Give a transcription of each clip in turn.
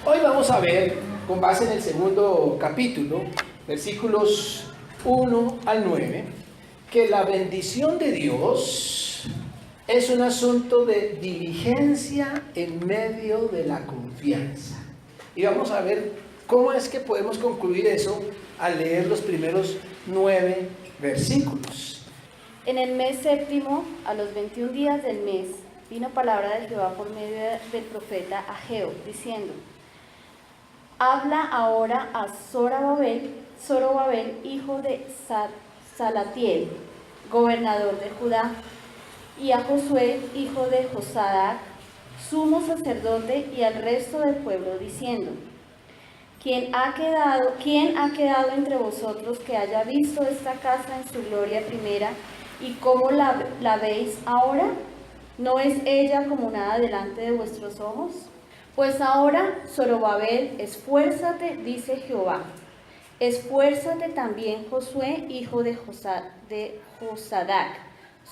Hoy vamos a ver, con base en el segundo capítulo, versículos 1 al 9, que la bendición de Dios es un asunto de diligencia en medio de la confianza. Y vamos a ver cómo es que podemos concluir eso al leer los primeros 9 versículos. En el mes séptimo, a los 21 días del mes, vino palabra de Jehová por medio del profeta Ageo, diciendo: Habla ahora a Zorobabel, hijo de Salatiel, gobernador de Judá, y a Josué, hijo de Josadac, sumo sacerdote, y al resto del pueblo, diciendo: ¿Quién ha quedado entre vosotros que haya visto esta casa en su gloria primera, y cómo la veis ahora? ¿No es ella como nada delante de vuestros ojos? Pues ahora, Zorobabel, esfuérzate, dice Jehová. Esfuérzate también, Josué, hijo de Josadac,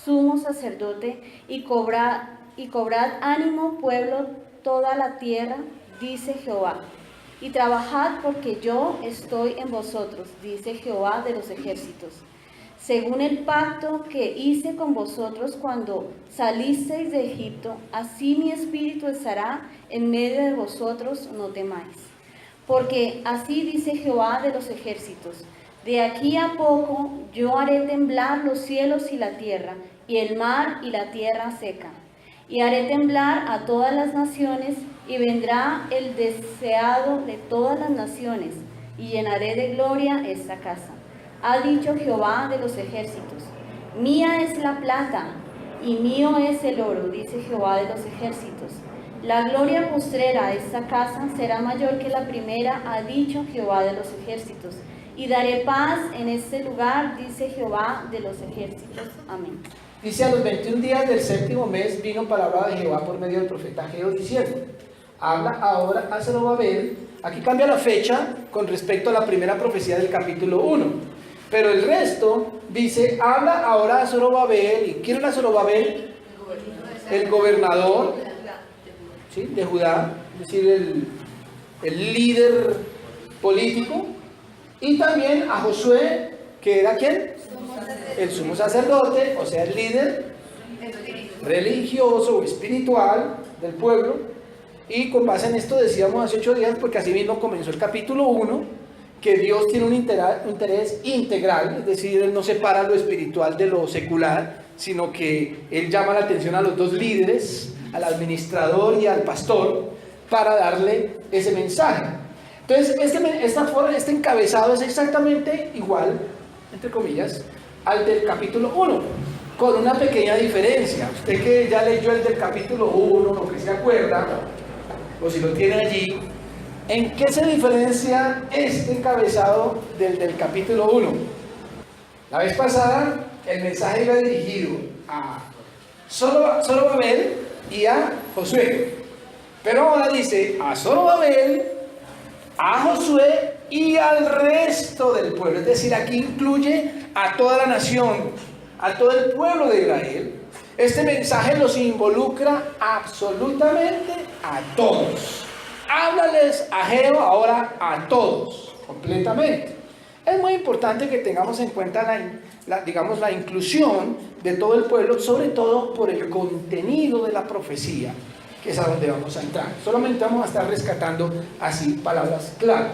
sumo sacerdote, y cobrad ánimo, pueblo, toda la tierra, dice Jehová. Y trabajad, porque yo estoy en vosotros, dice Jehová de los ejércitos. Según el pacto que hice con vosotros cuando salisteis de Egipto, así mi espíritu estará en medio de vosotros, no temáis. Porque así dice Jehová de los ejércitos: de aquí a poco yo haré temblar los cielos y la tierra, y el mar y la tierra seca. Y haré temblar a todas las naciones, y vendrá el deseado de todas las naciones, y llenaré de gloria esta casa. Ha dicho Jehová de los ejércitos: mía es la plata, y mío es el oro, dice Jehová de los ejércitos. La gloria postrera de esta casa será mayor que la primera, ha dicho Jehová de los ejércitos. Y daré paz en este lugar, dice Jehová de los ejércitos. Amén. Dice: a los 21 días del séptimo mes vino palabra de Jehová por medio del profeta Ageo, diciendo: habla ahora a Zorobabel. Aquí cambia la fecha con respecto a la primera profecía del capítulo 1. Pero el resto dice: habla ahora a Zorobabel. ¿Y quién era Zorobabel? El gobernador, ¿sí?, de Judá, es decir, el líder político. Y también a Josué, que era ¿quién? El sumo sacerdote, o sea, el líder religioso o espiritual del pueblo. Y con base en esto decíamos hace 8 días, porque así mismo comenzó el capítulo 1, que Dios tiene un interés integral, es decir, Él no separa lo espiritual de lo secular, sino que Él llama la atención a los dos líderes, al administrador y al pastor, para darle ese mensaje. Entonces, este encabezado es exactamente igual, entre comillas, al del capítulo 1, con una pequeña diferencia. Usted que ya leyó el del capítulo 1, o que se acuerda, o si lo tiene allí, ¿en qué se diferencia este encabezado del capítulo 1? La vez pasada el mensaje iba dirigido a Zorobabel y a Josué, pero ahora dice a Zorobabel, a Josué y al resto del pueblo. Es decir, aquí incluye a toda la nación, a todo el pueblo de Israel. Este mensaje los involucra absolutamente a todos. Háblales Ageo ahora a todos, completamente. Es muy importante que tengamos en cuenta la inclusión de todo el pueblo, sobre todo por el contenido de la profecía, que es a donde vamos a entrar. Solamente vamos a estar rescatando así palabras clave.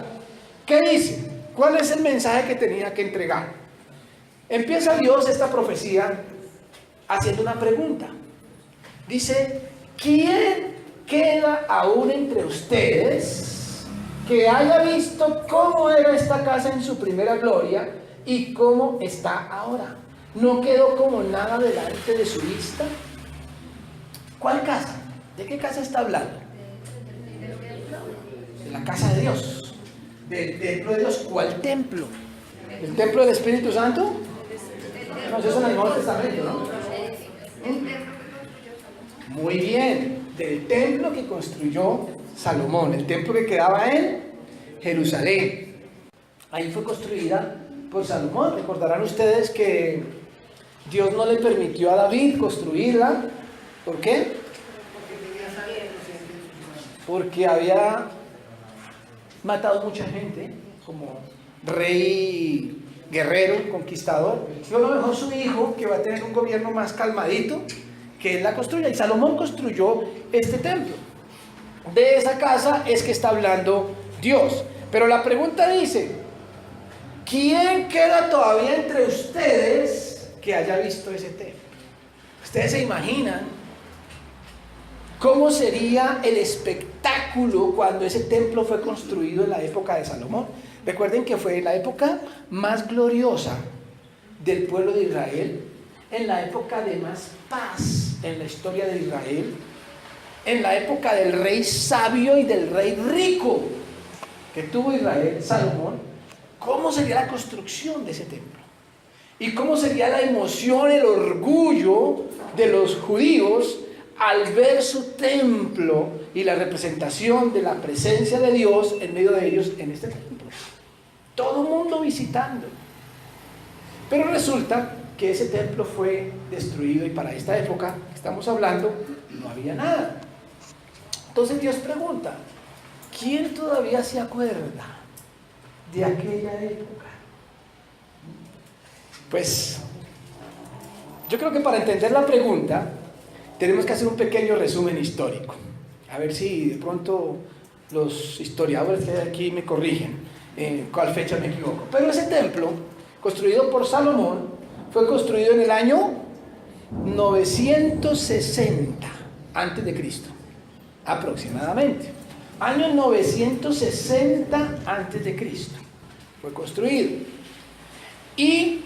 ¿Qué dice? ¿Cuál es el mensaje que tenía que entregar? Empieza Dios esta profecía haciendo una pregunta. Dice: ¿quién queda aún entre ustedes que haya visto cómo era esta casa en su primera gloria y cómo está ahora? ¿No quedó como nada delante de su vista? ¿Cuál casa? ¿De qué casa está hablando? De la casa de Dios, del templo de Dios. ¿Cuál templo? ¿El templo del Espíritu Santo? No, eso es en el Nuevo Testamento, ¿no? Muy bien, del templo que construyó Salomón, el templo que quedaba en Jerusalén. Ahí fue construida por Salomón. Recordarán ustedes que Dios no le permitió a David construirla. ¿Por qué? Porque había matado mucha gente, como rey, guerrero, conquistador. Dios lo dejó su hijo, que va a tener un gobierno más calmadito, que él la construya. Y Salomón construyó este templo. De esa casa es que está hablando Dios. Pero la pregunta dice, ¿quién queda todavía entre ustedes que haya visto ese templo? ¿Ustedes se imaginan cómo sería el espectáculo cuando ese templo fue construido en la época de Salomón? Recuerden que fue la época más gloriosa del pueblo de Israel, en la época de más paz en la historia de Israel, en la época del rey sabio y del rey rico que tuvo Israel, Salomón. ¿Cómo sería la construcción de ese templo? ¿Y cómo sería la emoción, el orgullo de los judíos al ver su templo y la representación de la presencia de Dios en medio de ellos en este templo? Todo el mundo visitando. Pero resulta que ese templo fue destruido y para esta época que estamos hablando no había nada. Entonces Dios pregunta, ¿quién todavía se acuerda de aquella época? Pues yo creo que para entender la pregunta tenemos que hacer un pequeño resumen histórico. A ver si de pronto los historiadores que hay aquí me corrigen en cuál fecha me equivoco. Pero ese templo, construido por Salomón, fue construido en el año 960 antes de Cristo, aproximadamente. Año 960 antes de Cristo fue construido. Y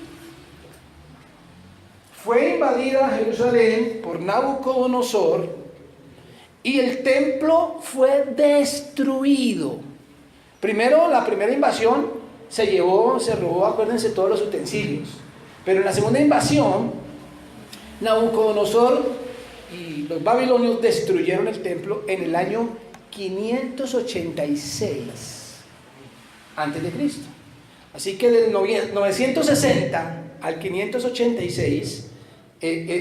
fue invadida Jerusalén por Nabucodonosor y el templo fue destruido. Primero, la primera invasión se robó, acuérdense, todos los utensilios. Pero en la segunda invasión, Nabucodonosor y los babilonios destruyeron el templo en el año 586 antes de Cristo. Así que del 960 al 586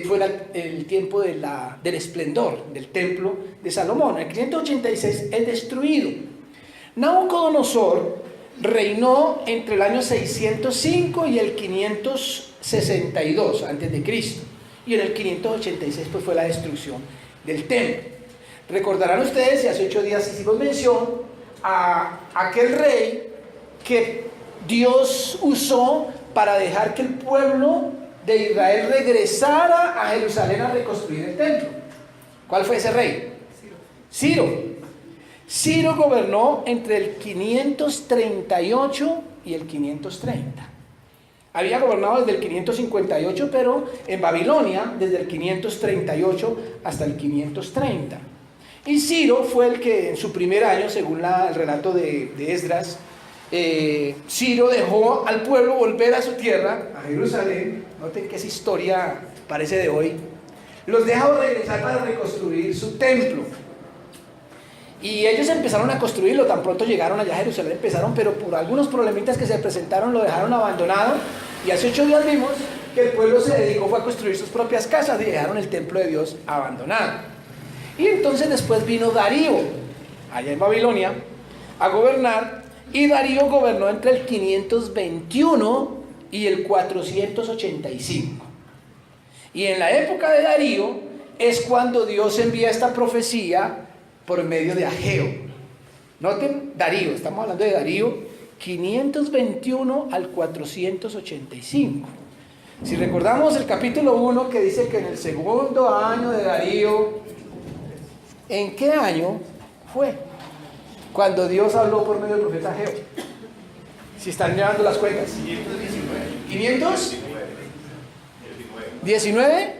fue el tiempo del esplendor del templo de Salomón. En el 586 es destruido. Nabucodonosor reinó entre el año 605 y el 562 antes de Cristo. Y en el 586 pues fue la destrucción del templo. Recordarán ustedes, y hace 8 días hicimos mención a aquel rey que Dios usó para dejar que el pueblo de Israel regresara a Jerusalén a reconstruir el templo. ¿Cuál fue ese rey? Ciro. Ciro gobernó entre el 538 y el 530. Había gobernado desde el 558, pero en Babilonia desde el 538 hasta el 530. Y Ciro fue el que en su primer año, según el relato de Esdras, Ciro dejó al pueblo volver a su tierra, a Jerusalén. Noten que esa historia parece de hoy. Los deja regresar para reconstruir su templo. Y ellos empezaron a construirlo, tan pronto llegaron allá a Jerusalén, pero por algunos problemitas que se presentaron lo dejaron abandonado. Y hace 8 días vimos que el pueblo se dedicó a construir sus propias casas y dejaron el templo de Dios abandonado. Y entonces después vino Darío, allá en Babilonia, a gobernar. Y Darío gobernó entre el 521 y el 485. Y en la época de Darío es cuando Dios envía esta profecía por medio de Ageo. Noten, Darío, estamos hablando de Darío, 521 al 485. Si recordamos el capítulo 1 que dice que en el segundo año de Darío, ¿en qué año fue? Cuando Dios habló por medio del profeta Ageo. Si están llevando las cuentas. 519.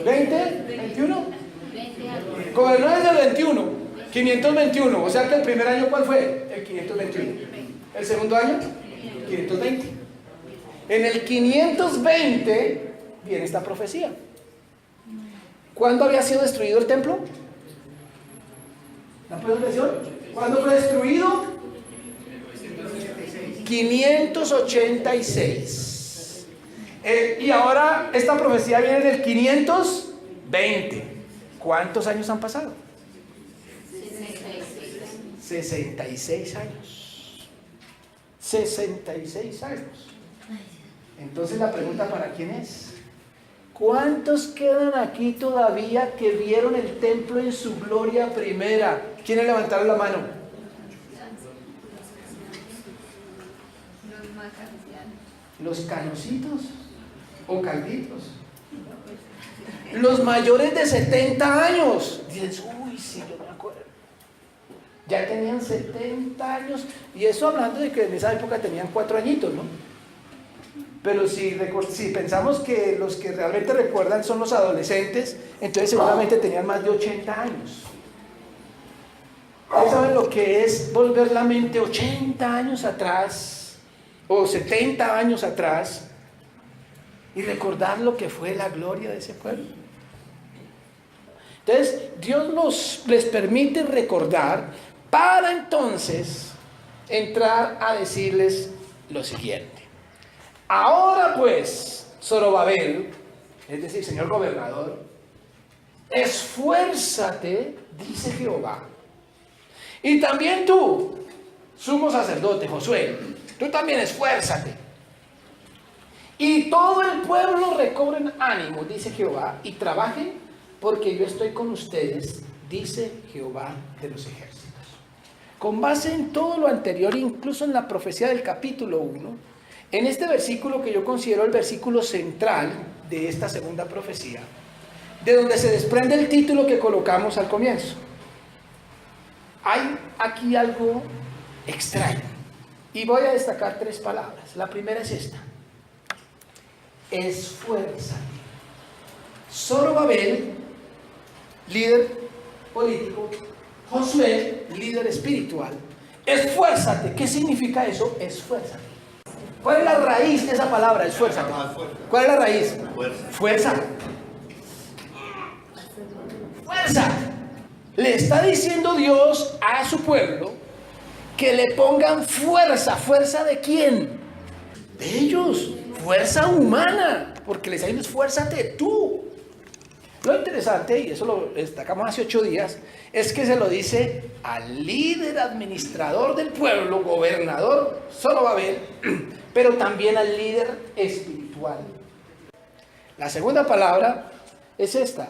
20, 21. Gobernó desde el 21, 521. O sea que el primer año, ¿cuál fue? El 521. El segundo año, 520. En el 520 viene esta profecía. ¿Cuándo había sido destruido el templo? ¿La profesión? ¿Cuándo fue destruido? 586. Y ahora esta profecía viene del 520. ¿Cuántos años han pasado? 66 años. 66 años. Entonces la pregunta para quién es: ¿cuántos quedan aquí todavía que vieron el templo en su gloria primera? ¿Quiénes levantaron la mano? Los canositos o calditos. Los mayores de 70 años. Dices, uy, sí, yo me acuerdo. Ya tenían 70 años. Y eso hablando de que en esa época tenían 4 añitos, ¿no? Pero si pensamos que los que realmente recuerdan son los adolescentes, entonces seguramente tenían más de 80 años. ¿Ustedes saben lo que es volver la mente 80 años atrás o 70 años atrás y recordar lo que fue la gloria de ese pueblo? Entonces Dios les permite recordar para entonces entrar a decirles lo siguiente: ahora pues, Zorobabel, es decir, señor gobernador, esfuérzate, dice Jehová. Y también tú, sumo sacerdote, Josué, tú también esfuérzate. Y todo el pueblo recobren ánimo, dice Jehová, y trabajen, porque yo estoy con ustedes, dice Jehová de los ejércitos. Con base en todo lo anterior, incluso en la profecía del capítulo 1, en este versículo que yo considero el versículo central de esta segunda profecía, de donde se desprende el título que colocamos al comienzo, hay aquí algo extraño. Y voy a destacar 3 palabras. La primera es esta: esfuérzate. Zorobabel, líder político; Josué, líder espiritual. Esfuérzate. ¿Qué significa eso? Esfuérzate. ¿Cuál es la raíz de esa palabra? Esfuérzate. ¿Cuál es la raíz? Fuerza. Fuerza. Le está diciendo Dios a su pueblo que le pongan fuerza. ¿Fuerza de quién? De ellos. Fuerza humana. Porque les está diciendo: esfuérzate tú. Lo interesante, y eso lo destacamos hace 8 días, es que se lo dice al líder administrador del pueblo, gobernador Zorobabel, pero también al líder espiritual. La segunda palabra es esta: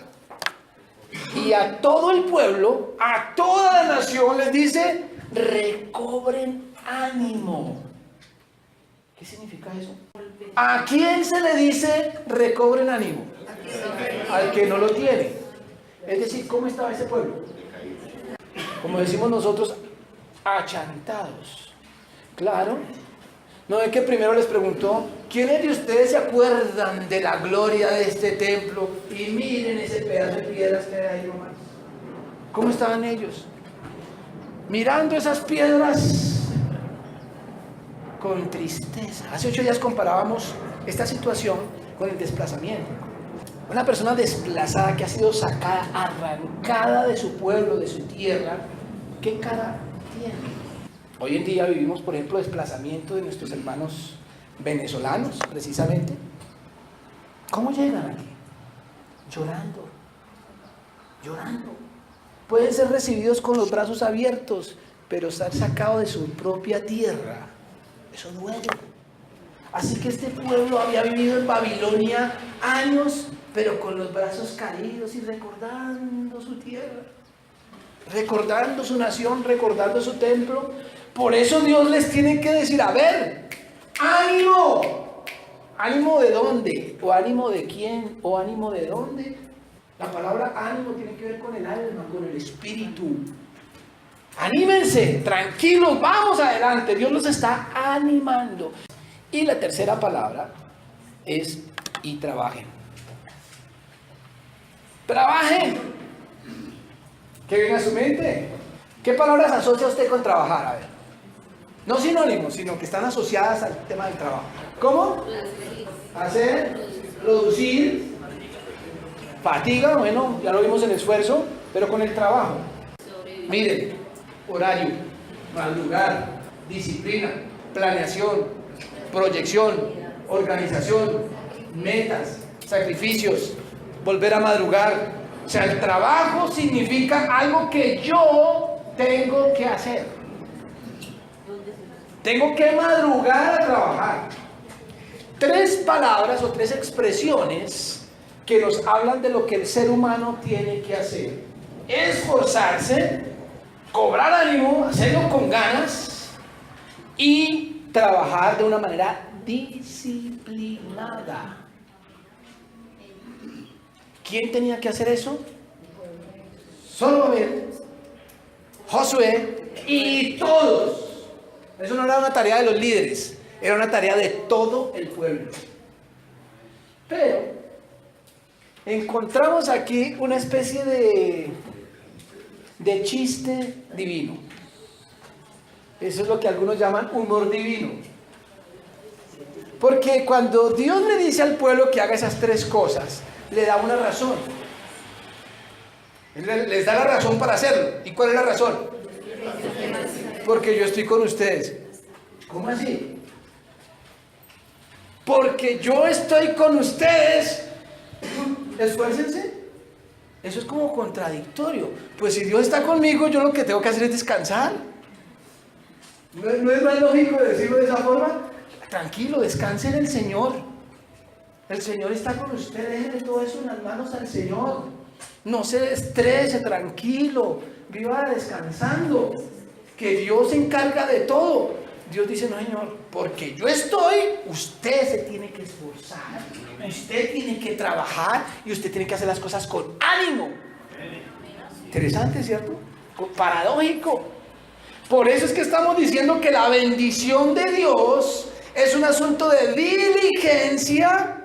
y a todo el pueblo, a toda la nación les dice: recobren ánimo. ¿Qué significa eso? ¿A quién se le dice recobren ánimo? Al que no lo tiene. Es decir, ¿cómo estaba ese pueblo? Como decimos nosotros, achantados. Claro. ¿No es que primero les preguntó: ¿quiénes de ustedes se acuerdan de la gloria de este templo? Y miren ese pedazo de piedras que hay ahí nomás. ¿Cómo estaban ellos? Mirando esas piedras con tristeza. Hace 8 días comparábamos esta situación con el desplazamiento. Una persona desplazada que ha sido sacada, arrancada de su pueblo, de su tierra, ¿qué cara tiene? Hoy en día vivimos, por ejemplo, desplazamiento de nuestros hermanos venezolanos, precisamente. ¿Cómo llegan aquí? Llorando, llorando. Pueden ser recibidos con los brazos abiertos, pero ser sacados de su propia tierra, eso duele. Así que este pueblo había vivido en Babilonia años, pero con los brazos caídos y recordando su tierra, recordando su nación, recordando su templo. Por eso Dios les tiene que decir: a ver, ánimo. ¿Ánimo de dónde? ¿O ánimo de quién? ¿O ánimo de dónde? La palabra ánimo tiene que ver con el alma, con el espíritu. Anímense, tranquilos, vamos adelante. Dios los está animando. Y la tercera palabra es: y trabajen. Trabajen. ¿Qué viene a su mente? ¿Qué palabras asocia usted con trabajar? A ver. No sinónimos, sino que están asociadas al tema del trabajo. ¿Cómo? Hacer, producir, fatiga, bueno, ya lo vimos en esfuerzo, pero con el trabajo. Miren, horario, madrugar, disciplina, planeación, proyección, organización, metas, sacrificios, volver a madrugar. O sea, el trabajo significa algo que yo tengo que hacer. Tengo que madrugar a trabajar. 3 palabras o 3 expresiones que nos hablan de lo que el ser humano tiene que hacer: esforzarse, cobrar ánimo, hacerlo con ganas y trabajar de una manera disciplinada. ¿Quién tenía que hacer eso? Zorobabel, Josué y todos. Eso no era una tarea de los líderes, era una tarea de todo el pueblo. Pero encontramos aquí una especie de chiste divino. Eso es lo que algunos llaman humor divino. Porque cuando Dios le dice al pueblo que haga esas 3 cosas, le da una razón. Les da la razón para hacerlo. ¿Y cuál es la razón? Porque yo estoy con ustedes. ¿Cómo así? Porque yo estoy con ustedes. Esfuércense. Eso es como contradictorio. Pues si Dios está conmigo, yo lo que tengo que hacer es descansar. ¿No es más lógico decirlo de esa forma? Tranquilo, descanse en el Señor. El Señor está con usted. Déjele todo eso en las manos al Señor. No se estrese, tranquilo. Viva descansando. Que Dios se encarga de todo. Dios dice: no, Señor, porque yo estoy, usted se tiene que esforzar, usted tiene que trabajar y usted tiene que hacer las cosas con ánimo. Interesante, ¿cierto? Paradójico. Por eso es que estamos diciendo que la bendición de Dios es un asunto de diligencia,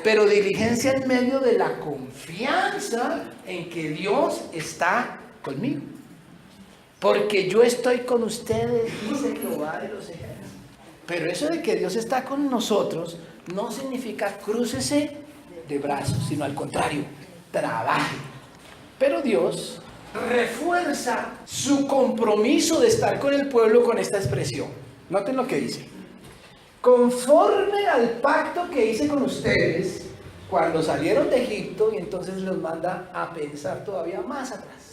pero diligencia en medio de la confianza en que Dios está conmigo. Porque yo estoy con ustedes, dice Jehová de los ejércitos. Pero eso de que Dios está con nosotros no significa crúcese de brazos, sino al contrario, trabaje. Pero Dios refuerza su compromiso de estar con el pueblo con esta expresión. Noten lo que dice: conforme al pacto que hice con ustedes cuando salieron de Egipto. Y entonces los manda a pensar todavía más atrás.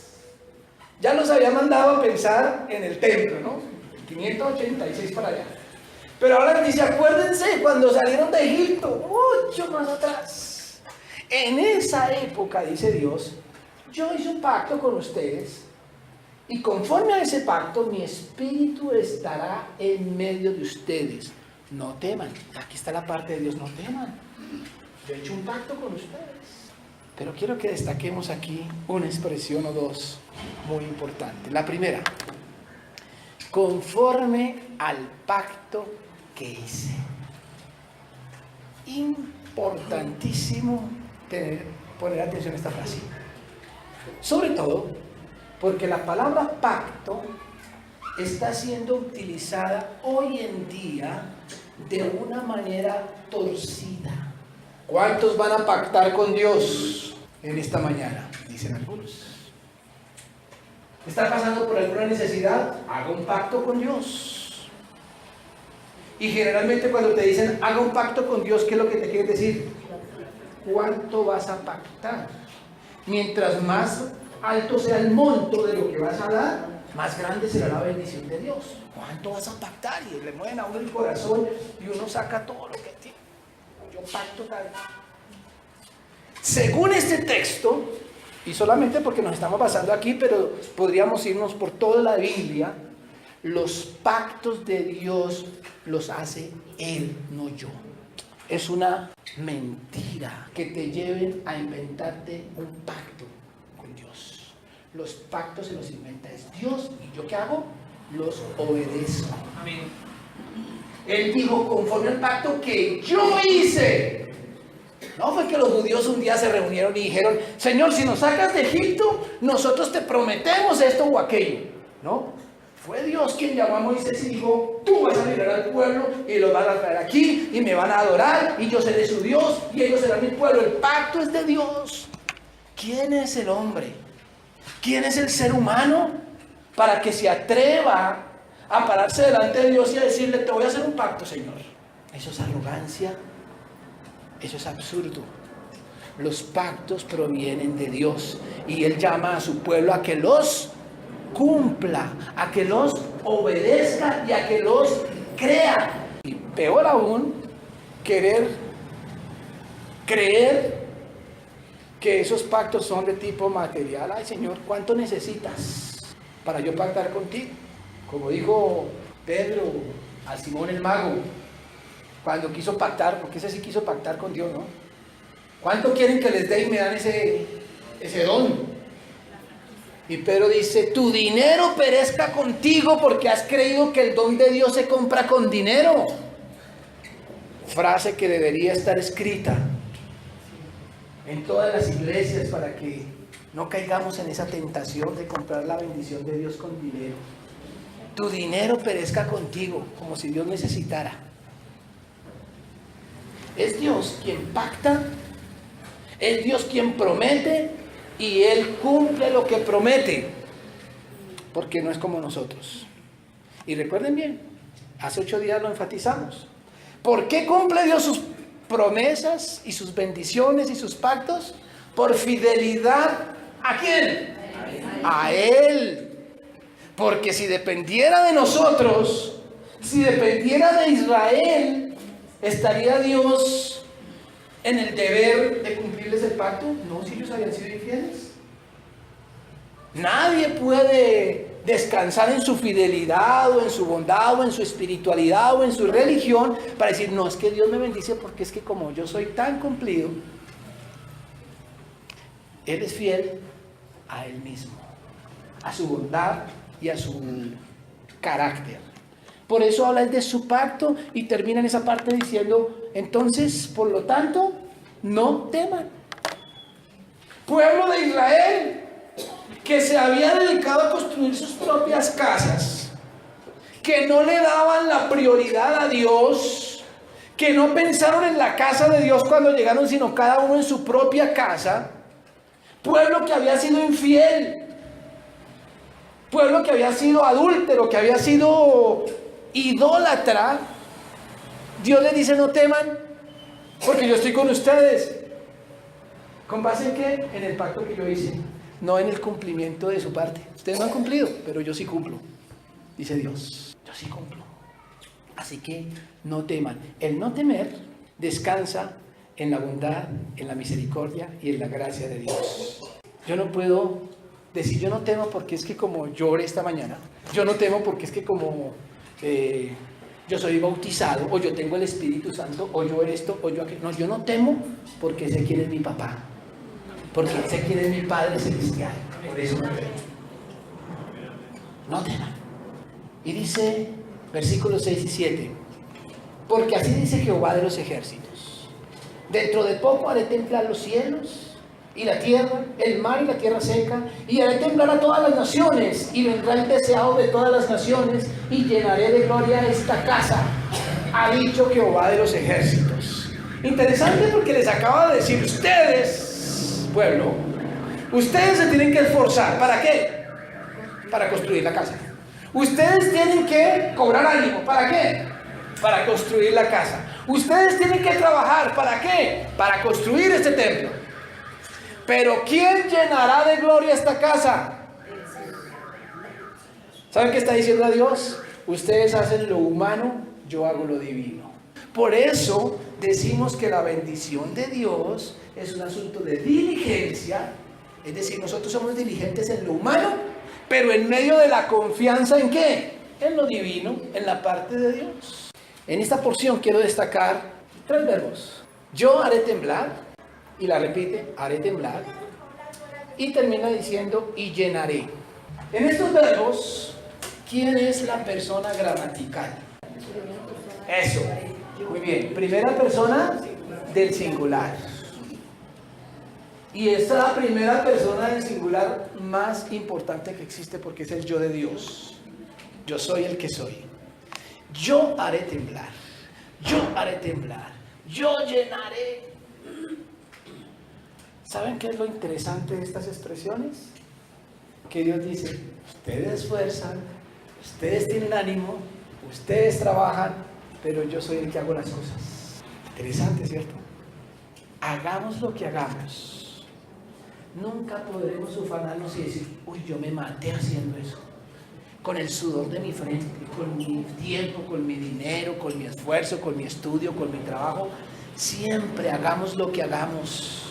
Ya los había mandado a pensar en el templo, ¿no? 586 para allá. Pero ahora dice: acuérdense cuando salieron de Egipto, mucho más atrás. En esa época, dice Dios, yo hice un pacto con ustedes, y conforme a ese pacto mi espíritu estará en medio de ustedes. No teman. Aquí está la parte de Dios: no teman. Yo he hecho un pacto con ustedes. Pero quiero que destaquemos aquí una expresión o 2 muy importantes. La primera: conforme al pacto que hice. Importantísimo poner atención a esta frase. Sobre todo porque la palabra pacto está siendo utilizada hoy en día de una manera torcida. ¿Cuántos van a pactar con Dios en esta mañana? Dicen algunos. ¿Está pasando por alguna necesidad? Haga un pacto con Dios. Y generalmente cuando te dicen haga un pacto con Dios, ¿qué es lo que te quiere decir? ¿Cuánto vas a pactar? Mientras más alto sea el monto de lo que vas a dar, más grande será la bendición de Dios. ¿Cuánto vas a pactar? Y le mueven a uno el corazón y uno saca todo lo que tiene. Yo pacto tal. Según este texto, y solamente porque nos estamos basando aquí, pero podríamos irnos por toda la Biblia, los pactos de Dios los hace Él, no yo. Es una mentira que te lleven a inventarte un pacto con Dios. Los pactos se los inventa es Dios, y ¿yo qué hago? Los obedezco. Amén. Él dijo: conforme al pacto que yo hice. No fue que los judíos un día se reunieron y dijeron: Señor, si nos sacas de Egipto, nosotros te prometemos esto o aquello. No, fue Dios quien llamó a Moisés y dijo: tú vas a liberar al pueblo y los vas a traer aquí y me van a adorar y yo seré su Dios y ellos serán mi pueblo. El pacto es de Dios. ¿Quién es el hombre? ¿Quién es el ser humano para que se atreva a pararse delante de Dios y a decirle: te voy a hacer un pacto, Señor? Eso es arrogancia, eso es absurdo. Los pactos provienen de Dios y Él llama a su pueblo a que los cumpla, a que los obedezca y a que los crea. Y peor aún, creer que esos pactos son de tipo material. Ay, Señor, ¿cuánto necesitas para yo pactar contigo? Como dijo Pedro a Simón el mago, cuando quiso pactar, porque ese sí quiso pactar con Dios, ¿no? ¿Cuánto quieren que les dé y me dan ese don? Y Pedro dice, tu dinero perezca contigo porque has creído que el don de Dios se compra con dinero. Frase que debería estar escrita en todas las iglesias para que no caigamos en esa tentación de comprar la bendición de Dios con dinero. Tu dinero perezca contigo, como si Dios necesitara. Es Dios quien pacta, es Dios quien promete y Él cumple lo que promete, porque no es como nosotros. Y recuerden bien, hace 8 días lo enfatizamos. ¿Por qué cumple Dios sus promesas y sus bendiciones y sus pactos? Por fidelidad. ¿A quién? A Él. Porque si dependiera de nosotros, si dependiera de Israel, ¿estaría Dios en el deber de cumplirles el pacto? No, si ellos habían sido infieles. Nadie puede descansar en su fidelidad o en su bondad o en su espiritualidad o en su religión para decir, no, es que Dios me bendice porque es que como yo soy tan cumplido, Él es fiel a Él mismo, a su bondad y a su carácter. Por eso habla de su pacto y termina en esa parte diciendo, entonces, por lo tanto, no teman. Pueblo de Israel, que se había dedicado a construir sus propias casas, que no le daban la prioridad a Dios, que no pensaron en la casa de Dios cuando llegaron, sino cada uno en su propia casa. Pueblo que había sido infiel, pueblo que había sido adúltero, que había sido idólatra. Dios les dice, no teman, porque yo estoy con ustedes. ¿Con base en qué? En el pacto que yo hice, no en el cumplimiento de su parte. Ustedes no han cumplido, pero yo sí cumplo, dice Dios. Yo sí cumplo. Así que no teman. El no temer descansa en la bondad, en la misericordia y en la gracia de Dios. Yo no puedo decir yo no temo porque es que como lloré esta mañana, yo no temo porque es que como yo soy bautizado, o yo tengo el Espíritu Santo, o yo esto, o yo aquello. No, yo no temo porque sé quién es mi papá, porque sé quién es mi Padre Celestial. Por eso no temo. No teman. Y dice versículos 6 y 7, porque así dice Jehová de los ejércitos, dentro de poco haré temblar los cielos y la tierra, el mar y la tierra seca, y haré temblar a todas las naciones, y vendrá el deseado de todas las naciones, y llenaré de gloria esta casa, ha dicho Jehová de los ejércitos. Interesante porque les acaba de decir, ustedes, pueblo, ustedes se tienen que esforzar. ¿Para qué? Para construir la casa. Ustedes tienen que cobrar ánimo. ¿Para qué? Para construir la casa. Ustedes tienen que trabajar. ¿Para qué? Para construir este templo. Pero ¿quién llenará de gloria esta casa? ¿Saben qué está diciendo a Dios? Ustedes hacen lo humano, yo hago lo divino. Por eso decimos que la bendición de Dios es un asunto de diligencia. Es decir, nosotros somos diligentes en lo humano, pero en medio de la confianza ¿en qué? En lo divino, en la parte de Dios. En esta porción quiero destacar 3 verbos. Yo haré temblar. Y la repite, haré temblar. Y termina diciendo, y llenaré. En estos verbos, ¿quién es la persona gramatical? Eso, muy bien. Primera persona del singular. Y esta es la primera persona del singular más importante que existe porque es el yo de Dios. Yo soy el que soy. Yo haré temblar. Yo haré temblar. Yo llenaré. ¿Saben qué es lo interesante de estas expresiones? Que Dios dice, ustedes esfuerzan, ustedes tienen ánimo, ustedes trabajan, pero yo soy el que hago las cosas. Interesante, ¿cierto? Hagamos lo que hagamos. nunca podremos ufanarnos y decir, uy, yo me maté haciendo eso. Con el sudor de mi frente, con mi tiempo, con mi dinero, con mi esfuerzo, con mi estudio, con mi trabajo. Siempre hagamos lo que hagamos.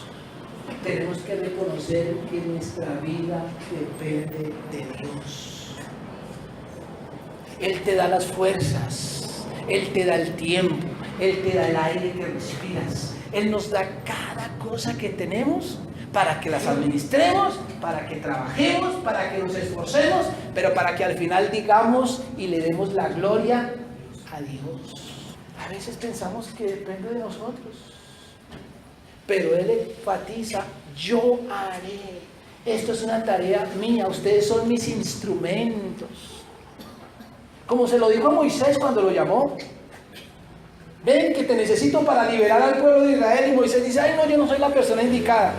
Tenemos que reconocer que nuestra vida depende de Dios. Él te da las fuerzas, Él te da el tiempo, Él te da el aire que respiras. Él nos da cada cosa que tenemos para que las administremos, para que trabajemos, para que nos esforcemos, pero para que al final digamos y le demos la gloria a Dios. A veces pensamos que depende de nosotros, pero Él enfatiza, yo haré. Esto es una tarea mía, ustedes son mis instrumentos. Como se lo dijo a Moisés cuando lo llamó. Ven que te necesito para liberar al pueblo de Israel. Y Moisés dice, ay no, yo no soy la persona indicada.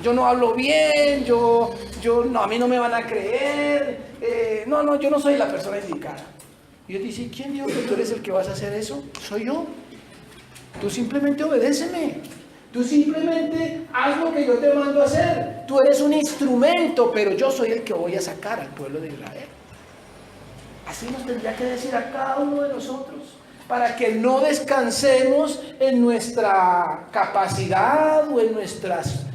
Yo no hablo bien, no, a mí no me van a creer. Yo no soy la persona indicada. Y Dios dice, ¿quién dijo que tú eres el que vas a hacer eso? Soy yo. Tú simplemente obedéceme. Tú simplemente haz lo que yo te mando a hacer. Tú eres un instrumento, pero yo soy el que voy a sacar al pueblo de Israel. Así nos tendría que decir a cada uno de nosotros, para que no descansemos en nuestra capacidad o en nuestras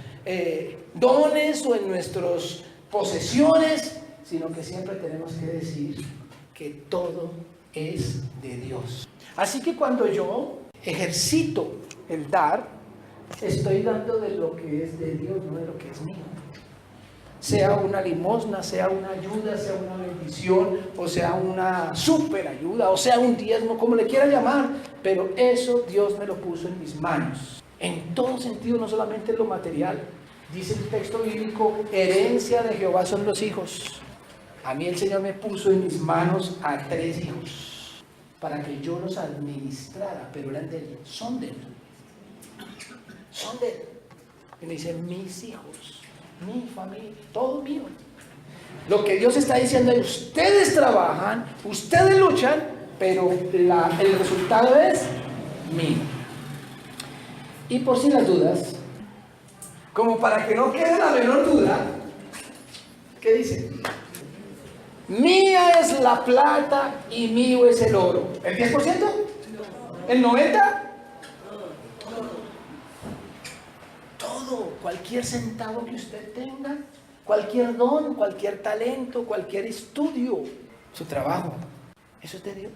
dones o en nuestras posesiones, sino que siempre tenemos que decir que todo es de Dios. Así que cuando yo ejercito el dar, estoy dando de lo que es de Dios, no de lo que es mío. Sea una limosna, sea una ayuda, sea una bendición, o sea una super ayuda, o sea un diezmo, como le quiera llamar, pero eso Dios me lo puso en mis manos. En todo sentido, no solamente en lo material. Dice el texto bíblico, herencia de Jehová son los hijos. A mí el Señor me puso en mis manos a 3 hijos, para que yo los administrara, pero eran de Él, son de Él. Son de Él. Y me dice, mis hijos, mi familia, todo mío. Lo que Dios está diciendo es, ustedes trabajan, ustedes luchan, pero el resultado es mío. Y por si las dudas, como para que no quede la menor duda, ¿qué dice? Mía es la plata y mío es el oro. ¿El 10%? ¿El 90%? Todo, cualquier centavo que usted tenga, cualquier don, cualquier talento, cualquier estudio, su trabajo, eso es de Dios.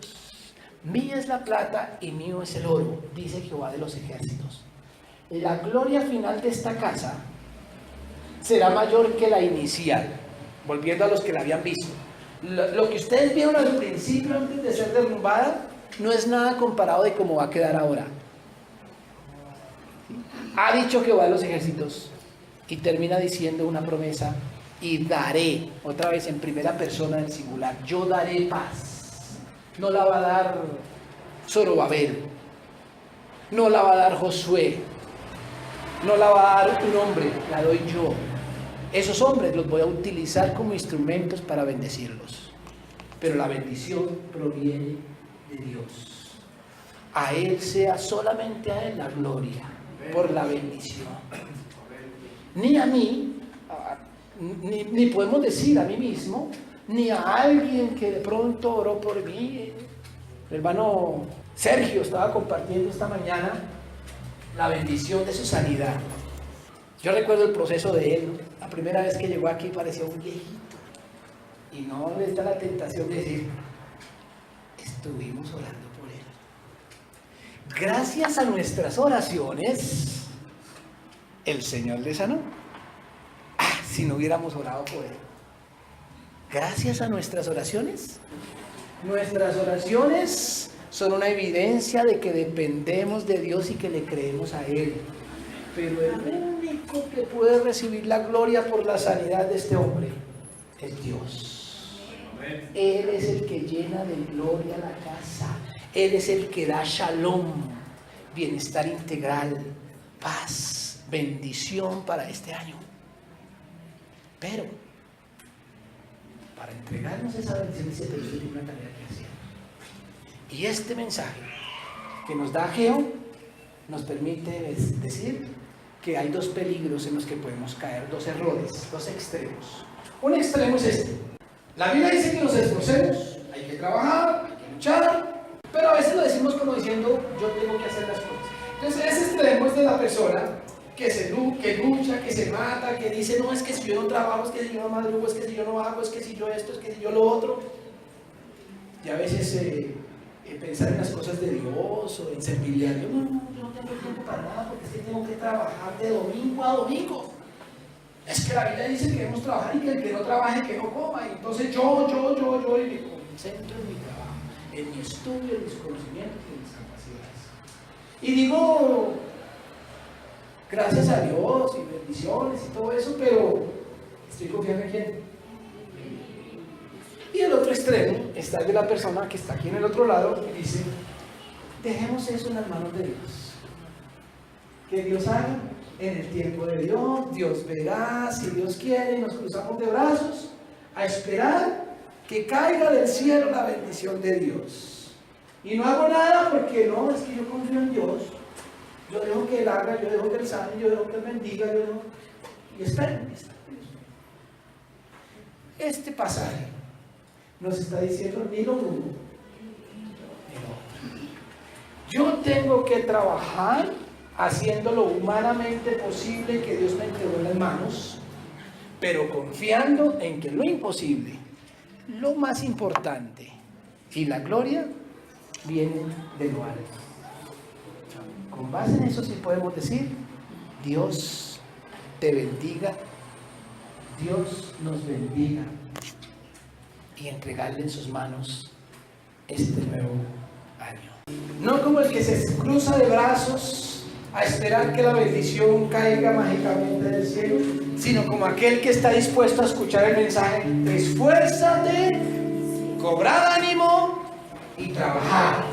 Mía es la plata y mío es el oro, dice Jehová de los ejércitos. La gloria final de esta casa será mayor que la inicial, volviendo a los que la habían visto. Lo que ustedes vieron al principio, antes de ser derrumbada, no es nada comparado de cómo va a quedar ahora. Ha dicho Jehová de los ejércitos, y termina diciendo una promesa, y daré, otra vez en primera persona del singular, yo daré paz. No la va a dar Zorobabel, no la va a dar Josué, no la va a dar un hombre, la doy yo. Esos hombres los voy a utilizar como instrumentos para bendecirlos, pero la bendición proviene de Dios. A Él sea solamente a Él la gloria por la bendición. Ni a mí, ni podemos decir a mí mismo, ni a alguien que de pronto oró por mí. El hermano Sergio estaba compartiendo esta mañana la bendición de su sanidad. Yo recuerdo el proceso de él, ¿no? La primera vez que llegó aquí parecía un viejito. Y no le está la tentación de decir, estuvimos orando por él. Gracias a nuestras oraciones, el Señor le sanó. Si no hubiéramos orado por él. Gracias a nuestras oraciones. Nuestras oraciones son una evidencia de que dependemos de Dios y que le creemos a Él. Pero el único que puede recibir la gloria por la sanidad de este hombre es Dios. Él es el que llena de gloria la casa. Él es el que da shalom, bienestar integral, paz, bendición para este año. Pero para entregarnos esa bendición ese Dios tiene una tarea que hacer. Y este mensaje que nos da Geo nos permite decir, que hay dos peligros en los que podemos caer, dos errores, dos extremos. Un extremo es este. La Biblia dice que nos esforcemos, hay que trabajar, hay que luchar, pero a veces lo decimos como diciendo, yo tengo que hacer las cosas. Entonces ese extremo es de la persona que lucha, que se mata, que dice, no, es que si yo no trabajo, es que si yo no madrugo, es que si yo no hago, es que si yo esto, es que si yo lo otro. Y a veces pensar en las cosas de Dios o en servirle a Dios, no, yo no tengo tiempo para nada porque es que tengo que trabajar de domingo a domingo. Es que la Biblia dice que debemos trabajar y que el que no trabaje, que no coma. Y entonces yo, y me concentro en mi trabajo, en mi estudio, en mis conocimientos, en mis capacidades. Y digo, gracias a Dios y bendiciones y todo eso, pero estoy confiando en quién. Y el otro extremo está el de la persona que está aquí en el otro lado y dice, dejemos eso en las manos de Dios. Que Dios haga en el tiempo de Dios, Dios verá, si Dios quiere, nos cruzamos de brazos a esperar que caiga del cielo la bendición de Dios. Y no hago nada porque no, es que yo confío en Dios. Yo dejo que Él haga, yo dejo que Él sane, yo dejo que Él bendiga, yo dejo... Y esperen. Este pasaje nos está diciendo ni lo uno ni lo otro. Yo tengo que trabajar haciendo lo humanamente posible que Dios me entregó en las manos, pero confiando en que lo imposible, lo más importante y la gloria vienen de lo alto. Con base en eso sí podemos decir, Dios te bendiga, Dios nos bendiga, y entregarle en sus manos este nuevo año. No como el que se cruza de brazos a esperar que la bendición caiga mágicamente del cielo, sino como aquel que está dispuesto a escuchar el mensaje, esfuérzate, cobrad ánimo y trabajad.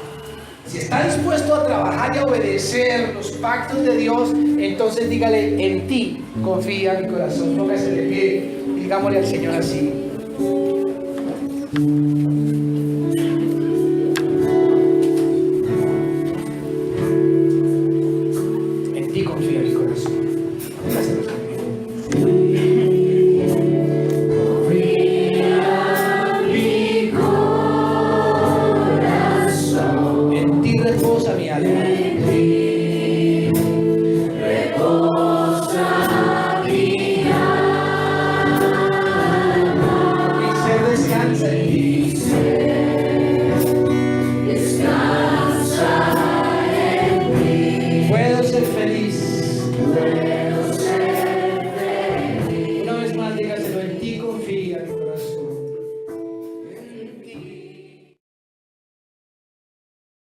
Si está dispuesto a trabajar y a obedecer los pactos de Dios, entonces dígale, en ti confía mi corazón. Póngase de pie y digámosle al Señor así.